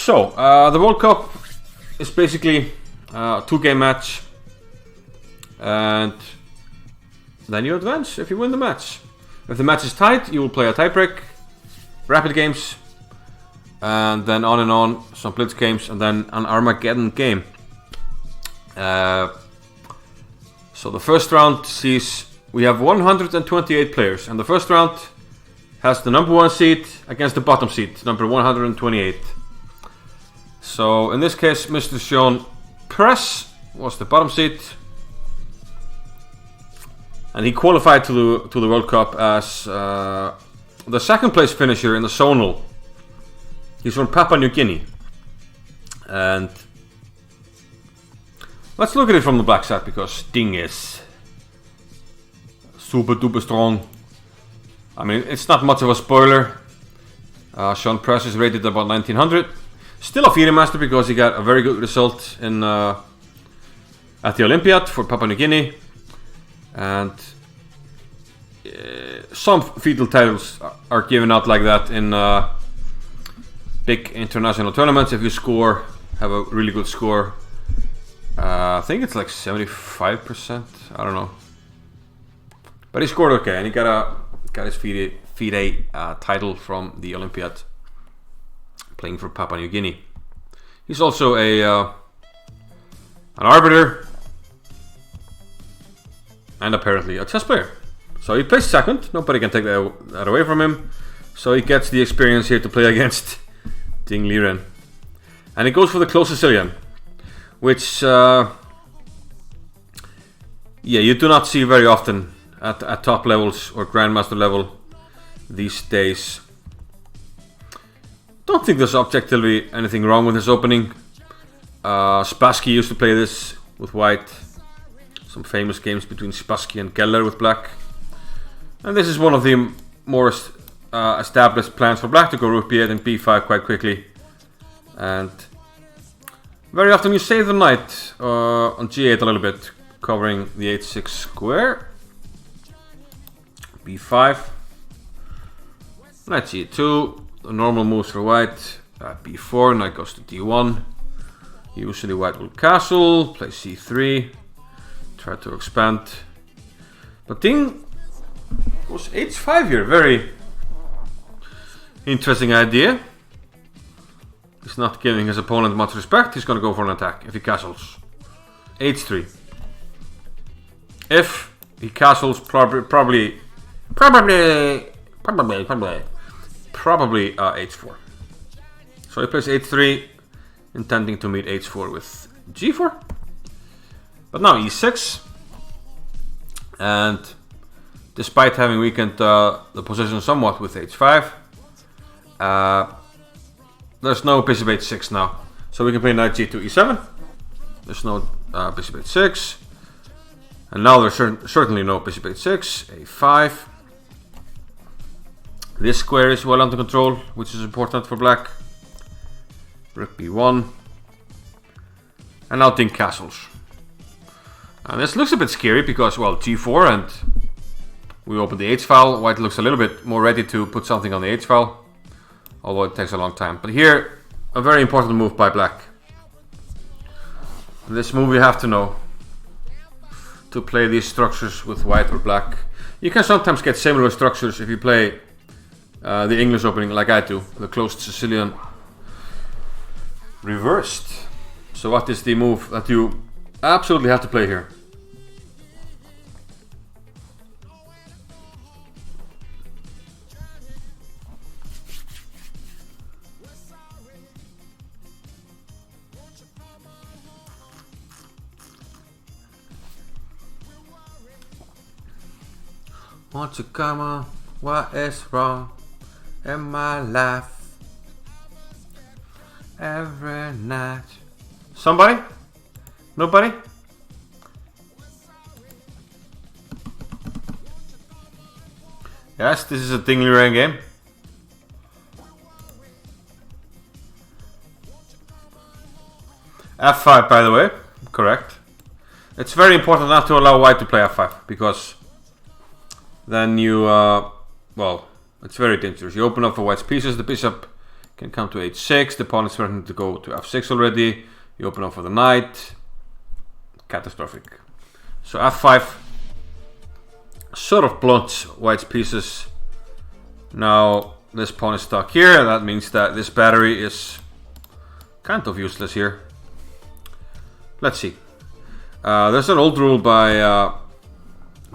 So, the World Cup is basically a 2-game match, and then you advance if you win the match. If the match is tight, you will play a tiebreak, rapid games, and then on, some blitz games, and then an Armageddon game. So the first round sees, we have 128 players, and the first round has the number 1 seed against the bottom seed, number 128. So in this case, Mr. Shaun Press was the bottom seed, and he qualified to the World Cup as the second place finisher in the zonal. He's from Papua New Guinea, and let's look at it from the black side, because Ding is super duper strong. I mean, it's not much of a spoiler. Shaun Press is rated about 1900. Still a FIDE master, because he got a very good result in at the Olympiad for Papua New Guinea. And some FIDE titles are given out like that in big international tournaments. If you have a really good score, I think it's like 75%. I don't know, but he scored okay, and he got his FIDE title from the Olympiad, playing for Papua New Guinea. He's also an arbiter and apparently a chess player. So he plays second. Nobody can take that away from him. So he gets the experience here to play against Ding Liren, and he goes for the Closed Sicilian, which you do not see very often at top levels or grandmaster level these days. Don't think there's objectively anything wrong with this opening. Spassky used to play this with white. Some famous games between Spassky and Geller with black. And this is one of the more established plans for black, to go rook b8 and b5 quite quickly. And very often you save the knight on g8 a little bit, covering the h6 square. b5, knight g2, the normal moves for white. b4, knight goes to d1. Usually white will castle, play c3, try to expand. But Ding goes h5 here, very interesting idea. He's not giving his opponent much respect. He's going to go for an attack if he castles. h3. If he castles, probably h4. So he plays h3, intending to meet h4 with g4. But now e6, and despite having weakened the position somewhat with h5, there's no bishop h6 now, so we can play knight g2 e7. There's no bishop h6, and now there's certainly no bishop h6. a5. This square is well under control, which is important for black. Rook b1, and now Ding castles. And this looks a bit scary because, well, g4, and we open the h-file. White looks a little bit more ready to put something on the h-file, although it takes a long time. But here, a very important move by black. This move you have to know to play these structures with white or black. You can sometimes get similar structures if you play the English opening like I do, the Closed Sicilian reversed. So what is the move that you absolutely have to play here? Won't you come on? What is wrong in my life? Every night. Somebody? Nobody? Yes, this is a Ding Liren game. f5, by the way. Correct. It's very important not to allow white to play f5, because then you, well, it's very dangerous. You open up for white's pieces, the bishop Can come to h6. The pawn is threatening to go to f6 already. You open up for the knight. Catastrophic. So f5 sort of blunts white's pieces. Now this pawn is stuck here. That means that this battery is kind of useless here. Let's see. There's an old rule by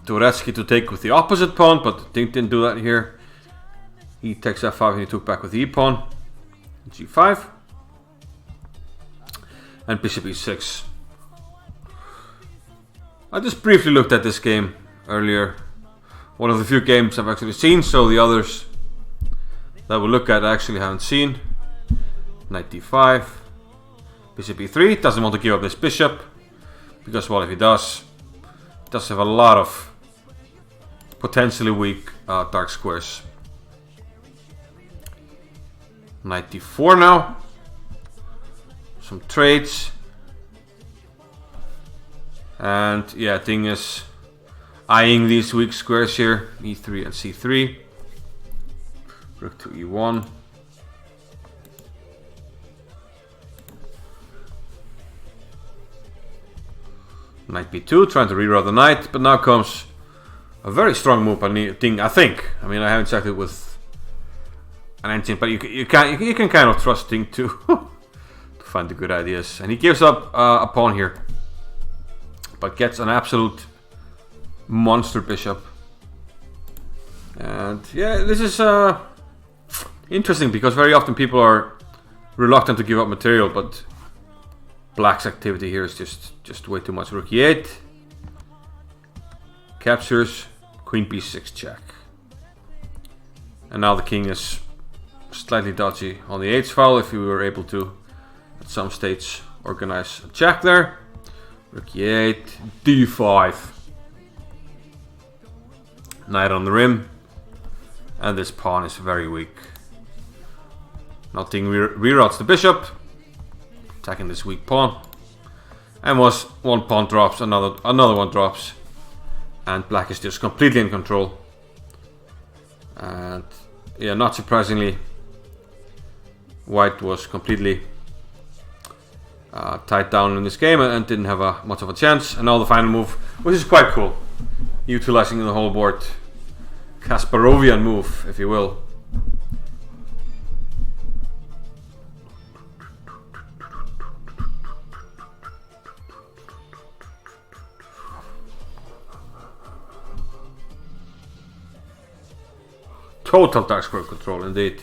Turetsky to take with the opposite pawn, but Ding didn't do that here. He takes f5 and he took back with the e pawn. g5 and bishop e6. I just briefly looked at this game earlier. One of the few games I've actually seen, so the others that we'll look at I actually haven't seen. Knight d5, bishop e3. Doesn't want to give up this bishop because, well, if he does have a lot of potentially weak dark squares. Knight d4 now. Some trades. And yeah, Ding is eyeing these weak squares here. e3 and c3. Rook to e1. Knight b2, trying to reroute the knight, but now comes a very strong move by Ding, I think. I mean, I haven't checked it with an engine, but you can kind of trust Ding to to find the good ideas. And he gives up a pawn here, but gets an absolute monster bishop. And yeah, this is interesting because very often people are reluctant to give up material, but Black's activity here is just way too much. Rook e8 captures, queen b6 check, and now the king is slightly dodgy on the h file. If we were able to at some stage organize a check there. Rook e8, d5, knight on the rim, and this pawn is very weak. Now Ding reroutes the bishop, attacking this weak pawn, and was one pawn drops, another one drops, and Black is just completely in control. And yeah, not surprisingly, White was completely tied down in this game and didn't have much of a chance. And now the final move, which is quite cool, utilizing the whole board, Kasparovian move, if you will. Total dark square control, indeed.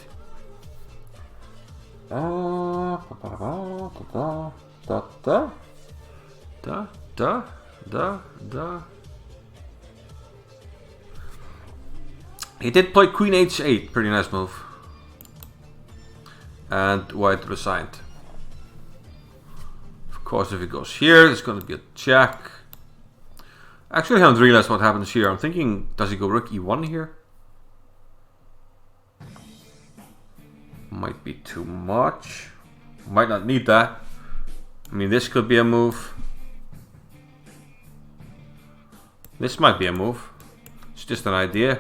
He did play queen h8, pretty nice move. And White resigned. Of course, if he goes here, there's going to be a check. Actually, I haven't realized what happens here. I'm thinking, does he go rook e1 here? Might be too much. Might not need that. I mean, this could be a move. This might be a move. It's just an idea.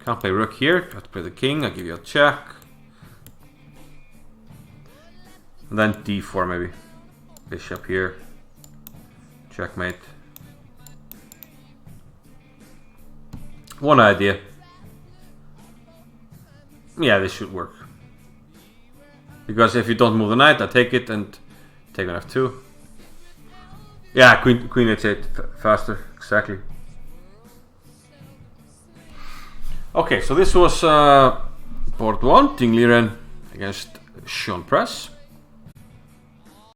Can't play rook here. Have to play the king. I'll give you a check. And then d4 maybe. Bishop here. Checkmate. One idea. Yeah, this should work. Because if you don't move the knight, I take it and take on f2. Yeah, queen h8 faster, exactly. Okay, so this was board 1, Ding Liren against Shaun Press.